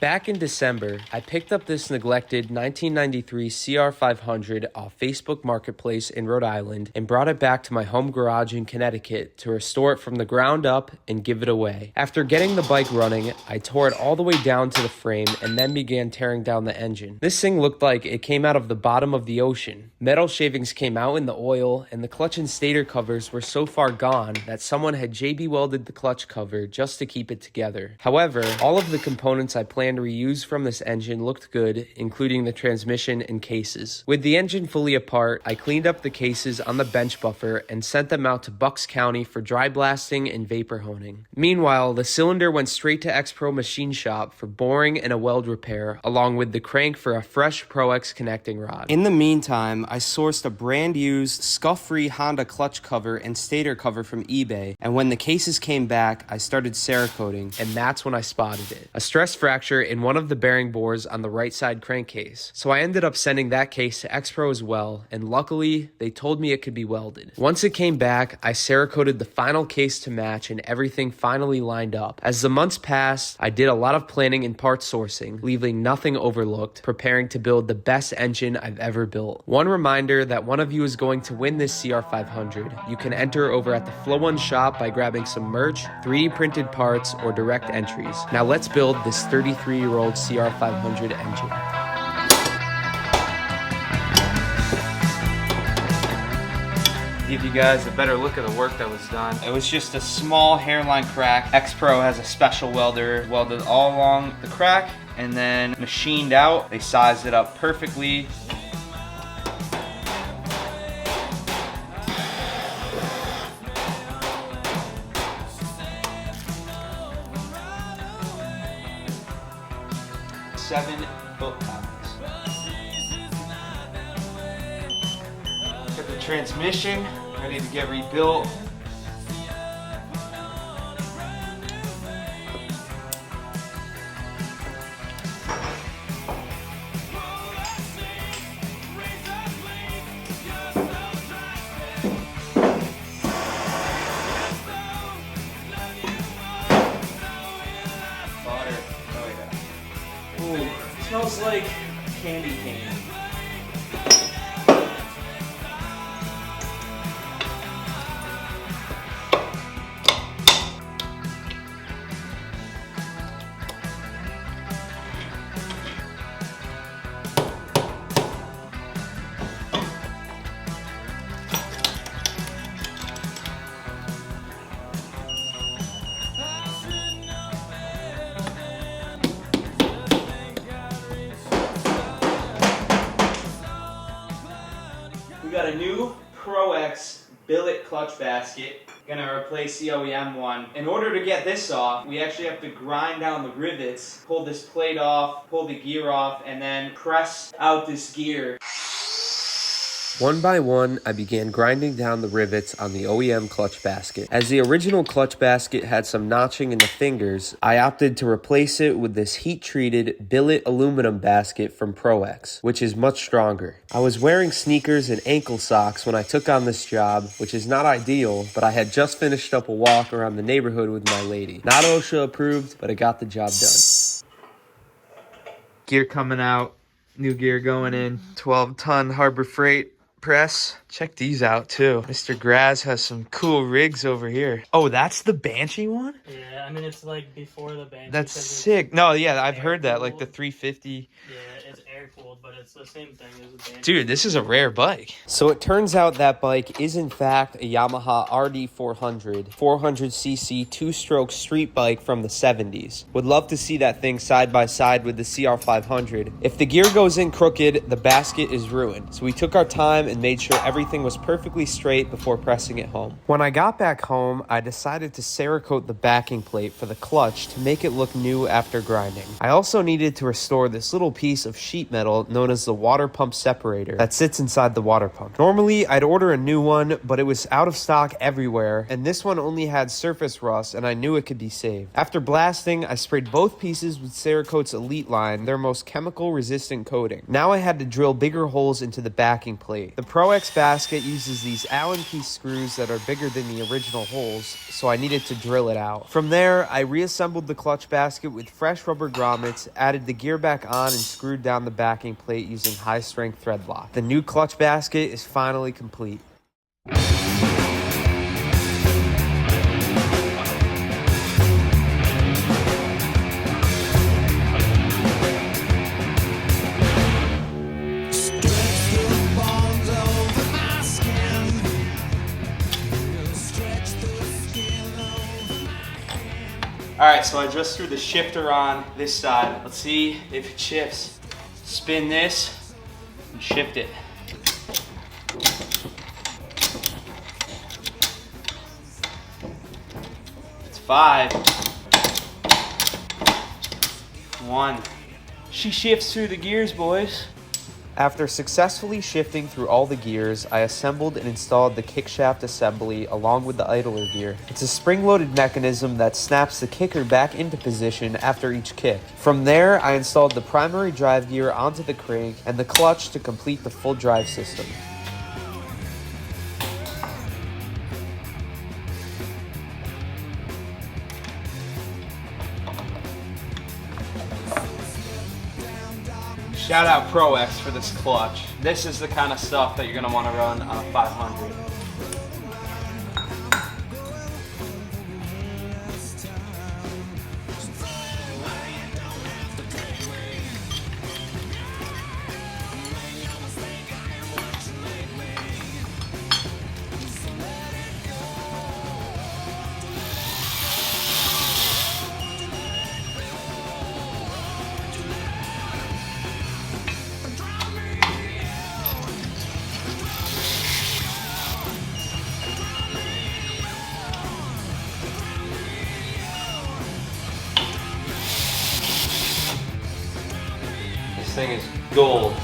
Back in December, I picked up this neglected 1993 CR500 off Facebook Marketplace in Rhode Island and brought it back to my home garage in Connecticut to restore it from the ground up and give it away. After getting the bike running, I tore it all the way down to the frame and then began tearing down the engine. This thing looked like it came out of the bottom of the ocean. Metal shavings came out in the oil, and the clutch and stator covers were so far gone that someone had JB welded the clutch cover just to keep it together. However, all of the components I planned to reuse from this engine looked good, including the transmission and cases. With the engine fully apart, I cleaned up the cases on the bench buffer and sent them out to Bucks County for dry blasting and vapor honing. Meanwhile, the cylinder went straight to X-Pro Machine Shop for boring and a weld repair, along with the crank for a fresh Pro X connecting rod. In the meantime, I sourced a brand used scuff-free Honda clutch cover and stator cover from eBay, and when the cases came back, I started Cerakoting, and that's when I spotted it. A stress fracture in one of the bearing bores on the right side crankcase. So I ended up sending that case to X-Pro as well, and luckily, they told me it could be welded. Once it came back, I Cerakoted the final case to match, and everything finally lined up. As the months passed, I did a lot of planning and part sourcing, leaving nothing overlooked, preparing to build the best engine I've ever built. One reminder that one of you is going to win this CR500. You can enter over at the Flow One shop by grabbing some merch, 3D printed parts, or direct entries. Now let's build this 33-year-old CR500 engine. Give you guys a better look at the work that was done. It was just a small hairline crack. X-Pro has a special welder, welded all along the crack and then machined out. They sized it up perfectly. Seven foot-pounds. Got the transmission ready to get rebuilt. Ooh, it smells like candy cane. We got a new Pro X billet clutch basket. Gonna replace the OEM one. In order to get this off, we actually have to grind down the rivets, pull this plate off, pull the gear off, and then press out this gear. One by one, I began grinding down the rivets on the OEM clutch basket. As the original clutch basket had some notching in the fingers, I opted to replace it with this heat-treated billet aluminum basket from Pro X, which is much stronger. I was wearing sneakers and ankle socks when I took on this job, which is not ideal, but I had just finished up a walk around the neighborhood with my lady. Not OSHA approved, but it got the job done. Gear coming out, new gear going in, 12-ton Harbor Freight press. Check these out too. Mr. Graz has some cool rigs over here. Oh, that's the Banshee one? Yeah, I mean it's like before the Banshee. That's sick. No, yeah, I've heard that, like the 350. Yeah, it's air cooled, but it's the same thing as the Banshee. Dude, this is a rare bike. So it turns out that bike is in fact a Yamaha RD400, 400cc two-stroke street bike from the 70s. Would love to see that thing side by side with the CR500. If the gear goes in crooked, the basket is ruined. So we took our time and made sure everything was perfectly straight before pressing it home. When I got back home, I decided to Cerakote the backing plate for the clutch to make it look new after grinding. I also needed to restore this little piece of sheet sheet metal known as the water pump separator that sits inside the water pump. Normally, I'd order a new one, but it was out of stock everywhere, and this one only had surface rust, and I knew it could be saved. After blasting, I sprayed both pieces with Cerakote's Elite line, their most chemical-resistant coating. Now I had to drill bigger holes into the backing plate. The Pro X basket uses these Allen key screws that are bigger than the original holes, so I needed to drill it out. From there, I reassembled the clutch basket with fresh rubber grommets, added the gear back on, and screwed down the backing plate using high-strength thread lock. The new clutch basket is finally complete. Alright, so I just threw the shifter on this side. Let's see if it shifts. Spin this and shift it. It's 5. 1. She shifts through the gears, boys. After successfully shifting through all the gears, I assembled and installed the kickshaft assembly along with the idler gear. It's a spring-loaded mechanism that snaps the kicker back into position after each kick. From there, I installed the primary drive gear onto the crank and the clutch to complete the full drive system. Shout out Pro X for this clutch. This is the kind of stuff that you're gonna want to run on a 500. This thing is gold.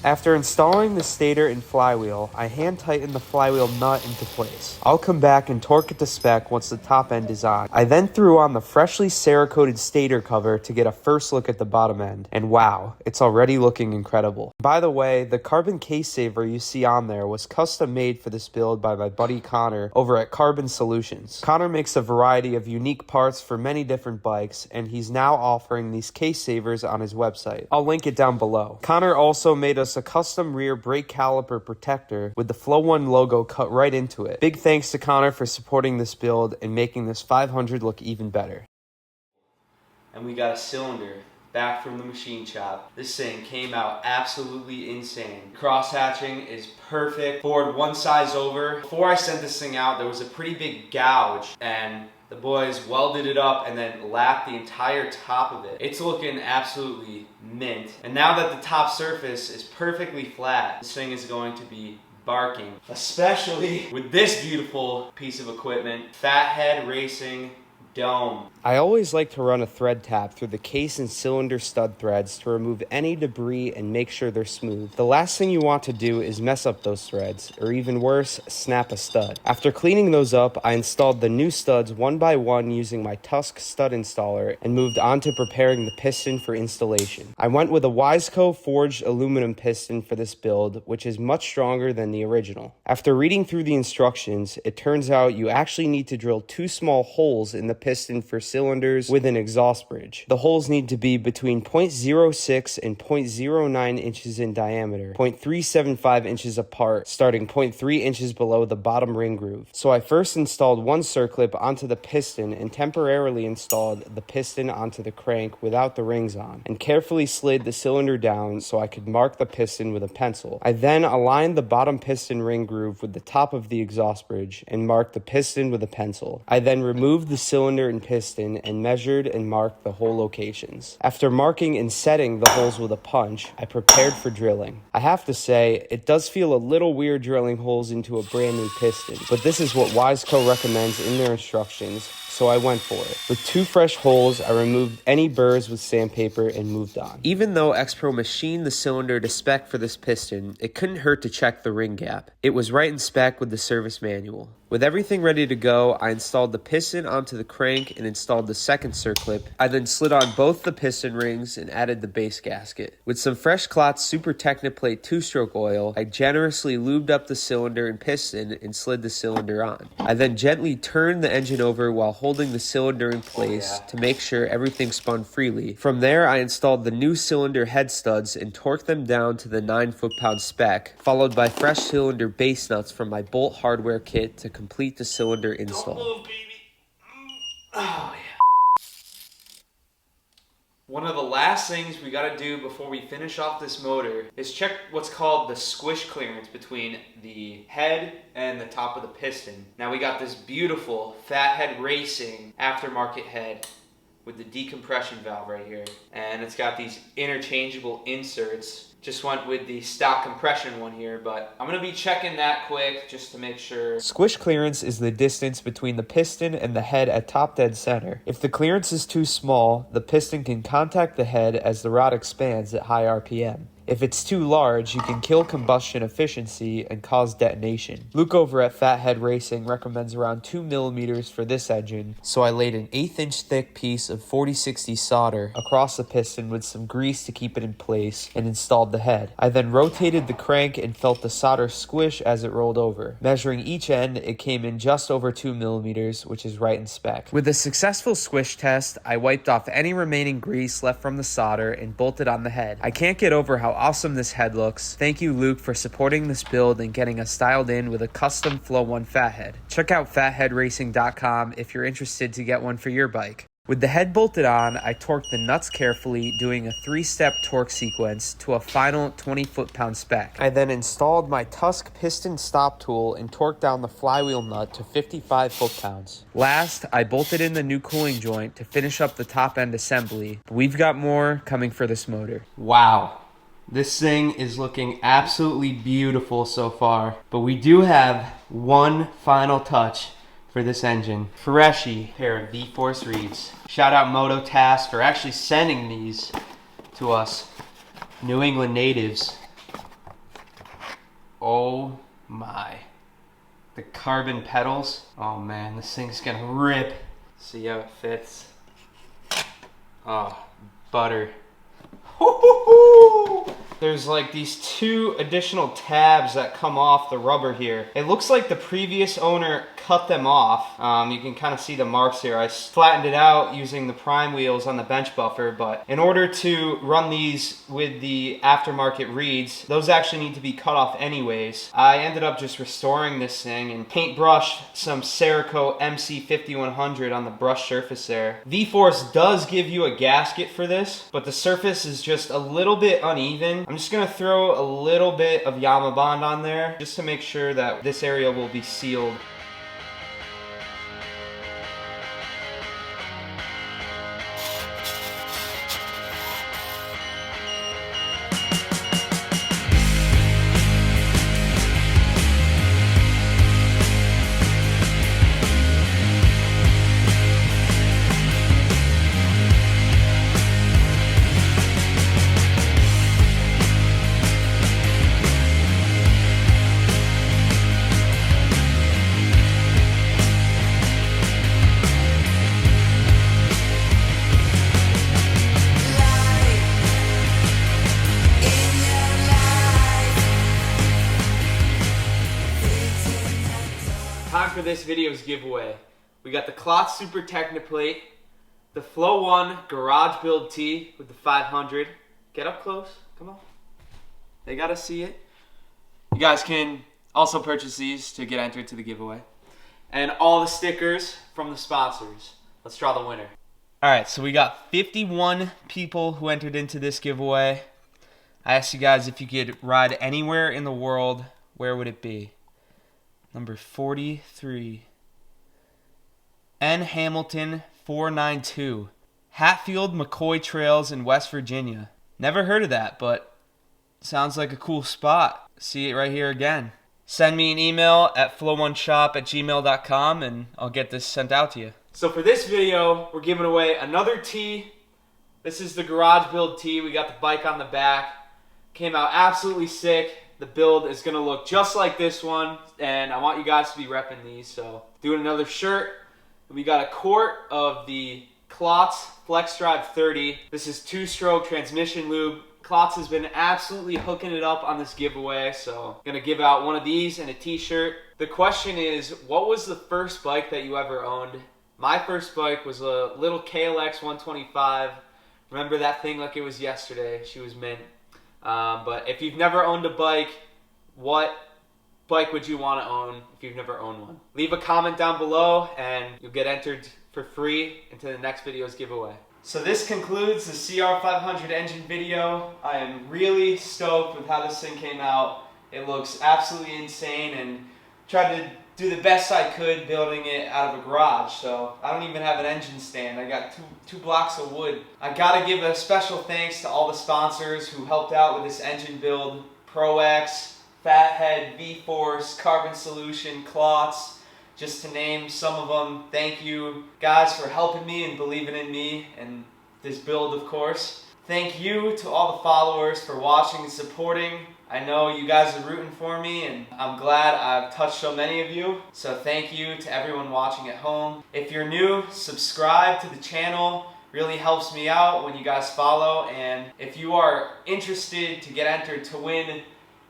After installing the stator and flywheel, I hand tighten the flywheel nut into place. I'll come back and torque it to spec once the top end is on. I then threw on the freshly Cerakoted stator cover to get a first look at the bottom end, and wow, it's already looking incredible. By the way, the carbon case saver you see on there was custom made for this build by my buddy Connor over at Carbon Solutions. Connor makes a variety of unique parts for many different bikes, and he's now offering these case savers on his website. I'll link it down below. Connor also made us a custom rear brake caliper protector with the Flow One logo cut right into it. Big thanks to Connor for supporting this build and making this 500 look even better. And we got a cylinder back from the machine shop. This thing came out absolutely insane. Cross hatching is perfect. Forward one size over. Before I sent this thing out, there was a pretty big gouge, and the boys welded it up and then lapped the entire top of it. It's looking absolutely mint. And now that the top surface is perfectly flat, this thing is going to be barking. Especially with this beautiful piece of equipment, Phathead Racing Dome. I always like to run a thread tap through the case and cylinder stud threads to remove any debris and make sure they're smooth. The last thing you want to do is mess up those threads, or even worse, snap a stud. After cleaning those up, I installed the new studs one by one using my Tusk stud installer and moved on to preparing the piston for installation. I went with a Wiseco forged aluminum piston for this build, which is much stronger than the original. After reading through the instructions, it turns out you actually need to drill 2 small holes in the piston for cylinders with an exhaust bridge. The holes need to be between 0.06 and 0.09 inches in diameter, 0.375 inches apart, starting 0.3 inches below the bottom ring groove. So I first installed one circlip onto the piston and temporarily installed the piston onto the crank without the rings on, and carefully slid the cylinder down so I could mark the piston with a pencil. I then aligned the bottom piston ring groove with the top of the exhaust bridge and marked the piston with a pencil. I then removed the cylinder and piston and measured and marked the hole locations. After marking and setting the holes with a punch, I prepared for drilling. I have to say, it does feel a little weird drilling holes into a brand new piston, but this is what Wiseco recommends in their instructions so I went for it. With 2 fresh holes, I removed any burrs with sandpaper and moved on. Even though X-Pro machined the cylinder to spec for this piston, it couldn't hurt to check the ring gap. It was right in spec with the service manual. With everything ready to go, I installed the piston onto the crank and installed the second circlip. I then slid on both the piston rings and added the base gasket. With some fresh Klotz Super Techniplate 2-stroke oil, I generously lubed up the cylinder and piston and slid the cylinder on. I then gently turned the engine over while holding the cylinder in place to make sure everything spun freely. From there, I installed the new cylinder head studs and torqued them down to the 9 foot-pound spec, followed by fresh cylinder base nuts from my Bolt hardware kit to complete the cylinder install. Don't move, baby. Oh, yeah. One of the last things we gotta do before we finish off this motor is check what's called the squish clearance between the head and the top of the piston. Now we got this beautiful Phathead Racing aftermarket head with the decompression valve right here. And it's got these interchangeable inserts. Just went with the stock compression one here, but I'm gonna be checking that quick just to make sure. Squish clearance is the distance between the piston and the head at top dead center. If the clearance is too small, the piston can contact the head as the rod expands at high RPM. If it's too large, you can kill combustion efficiency and cause detonation. Luke over at Phathead Racing recommends around 2 millimeters for this engine, so I laid an 1/8-inch thick piece of 4060 solder across the piston with some grease to keep it in place and installed the head. I then rotated the crank and felt the solder squish as it rolled over. Measuring each end, it came in just over 2 millimeters, which is right in spec. With a successful squish test, I wiped off any remaining grease left from the solder and bolted on the head. I can't get over how awesome this head looks. Thank you, Luke, for supporting this build and getting us styled in with a custom Flow 1 Phathead. Check out phatheadracing.com if you're interested to get one for your bike. With the head bolted on, I torqued the nuts carefully, doing a 3-step torque sequence to a final 20 foot-pound spec. I then installed my Tusk piston stop tool and torqued down the flywheel nut to 55 foot-pounds. Last, I bolted in the new cooling joint to finish up the top end assembly, but we've got more coming for this motor. Wow. This thing is looking absolutely beautiful so far, but we do have one final touch for this engine. Freshy pair of Vforce Reeds. Shout out Moto Task for actually sending these to us New England natives. Oh my. The carbon pedals. Oh man, this thing's gonna rip. See how it fits. Oh, butter. There's like these 2 additional tabs that come off the rubber here. It looks like the previous owner cut them off. You can kind of see the marks here. I flattened it out using the prime wheels on the bench buffer, but in order to run these with the aftermarket Reeds, those actually need to be cut off anyways. I ended up just restoring this thing and paintbrushed some Cerakote MC5100 on the brush surface there. Vforce does give you a gasket for this, but the surface is just a little bit uneven. I'm just gonna throw a little bit of Yama Bond on there just to make sure that this area will be sealed. Time for this video's giveaway. We got the Klotz Super Techniplate, the Flow 1 Garage Build Tee with the 500. Get up close, come on. They gotta see it. You guys can also purchase these to get entered to the giveaway. And all the stickers from the sponsors. Let's draw the winner. Alright, so we got 51 people who entered into this giveaway. I asked you guys if you could ride anywhere in the world, where would it be? Number 43. N. Hamilton 492. Hatfield McCoy Trails in West Virginia. Never heard of that, but sounds like a cool spot. See it right here again. Send me an email at flow1shop@gmail.com and I'll get this sent out to you. So for this video, we're giving away another tee. This is the garage build tee. We got the bike on the back. Came out absolutely sick. The build is going to look just like this one, and I want you guys to be repping these. So doing another shirt. We got a quart of the Klotz Flex Drive 30. This is 2-stroke transmission lube. Klotz has been absolutely hooking it up on this giveaway, so I'm gonna give out one of these and a t-shirt. The question is, what was the first bike that you ever owned? My first bike was a little KLX 125. Remember that thing like it was yesterday. She was mint. But if you've never owned a bike, what bike would you want to own if you've never owned one? Leave a comment down below and you'll get entered for free into the next video's giveaway. So this concludes the CR500 engine video. I am really stoked with how this thing came out. It looks absolutely insane, and tried to do the best I could building it out of a garage. So I don't even have an engine stand. I got two blocks of wood. I gotta give a special thanks to all the sponsors who helped out with this engine build. ProX, Phathead, Vforce, Carbon Solution, Klotz, just to name some of them. Thank you guys for helping me and believing in me and this build, of course. Thank you to all the followers for watching and supporting. I know you guys are rooting for me, and I'm glad I've touched so many of you. So thank you to everyone watching at home. If you're new, subscribe to the channel. Really helps me out when you guys follow. And if you are interested to get entered to win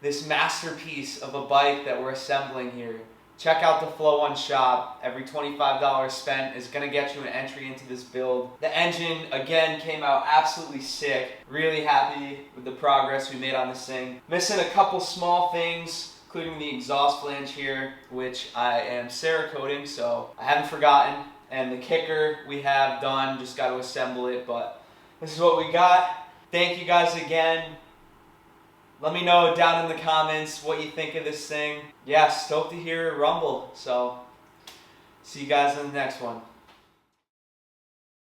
this masterpiece of a bike that we're assembling here, check out the Flow One shop. Every $25 spent is going to get you an entry into this build. The engine, again, came out absolutely sick. Really happy with the progress we made on this thing. Missing a couple small things, including the exhaust flange here, which I am Cerakoting, so I haven't forgotten. And the kicker we have done, just got to assemble it, but this is what we got. Thank you guys again. Let me know down in the comments what you think of this thing. Yeah, stoked to hear it rumble. So, see you guys in the next one.